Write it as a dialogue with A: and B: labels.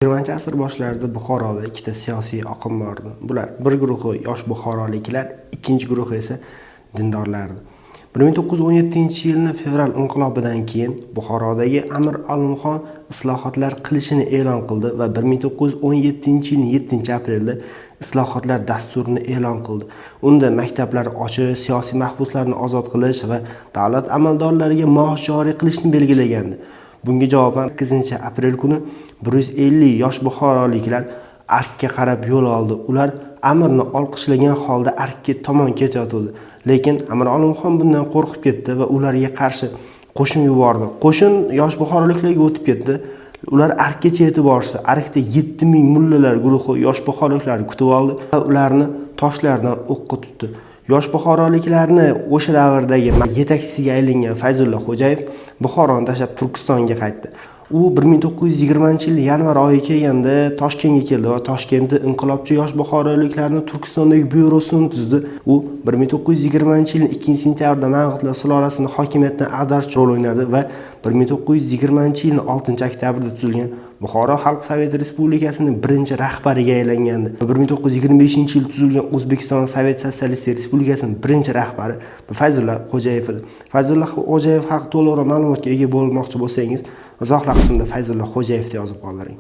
A: 20-asr boshlarida Buxoroda ikkita siyosiy oqim bordi. Bular bir guruhi yosh buxoroliklar, ikkinchi guruhi esa dindorlardir. 1917-yilning fevral inqilobidan keyin Buxorodagi Amir Olimxon islohotlar qilishini e'lon qildi va 1917-yilning 7-aprelda islohotlar dasturini e'lon qildi. Unda maktablar ochish, siyosiy mahbuslarni ozod qilish va davlat amaldorlariga maosh joriy qilishni belgilagandi. Bunga javoban 8-aprel kuni 150 yosh buxoroliklar Arkka qarab yo'l oldi. Ular Amirni olqishlagan holda Arkka tomon ketayotdi. Lekin Amir Olimxon bundan qo'rqib ketdi va ularga qarshi qo'shin yubordi. Qo'shin yosh buxoroliklarga o'tib ketdi. Ular Arkkacha yetib borishdi. Arkda 7000 mullalar guruhi yosh buxoroliklarni kutib oldi va ularni toshlardan o'qqa tutdi. Yosh buxoroliklarni o'sha davrdagi yetakchisiga aylangan Fayzulla Xo'jayev Buxoroni tashlab Turkistonga qaytdi. U 1920-yil yanvar oyi kelganda Toshkentga keldi va Toshkentda inqilobchi yosh buxoroliklarning Turkistondagi byurosini tuzdi. U 1920-yil 2-sentyabrda Mang'itlar sulolasining hokimiyatdan ag'darish rol o'ynadi va 1920-yil 6-oktyabrda tuzilgan Buxoro Xalq Sovet Respublikasining birinchi rahbariga aylangandi. 1925-yil tuzilgan O'zbekiston Sovet Sotsialistik Respublikasining birinchi rahbari Fayzulla Xo'jayev edi. Fayzulla Xo'jayev haqida to'liq ma'lumotga ega bo'lmoqchi bo'lsangiz, izohlar qismida Fayzulla Xo'jayevni yozib qoldiring.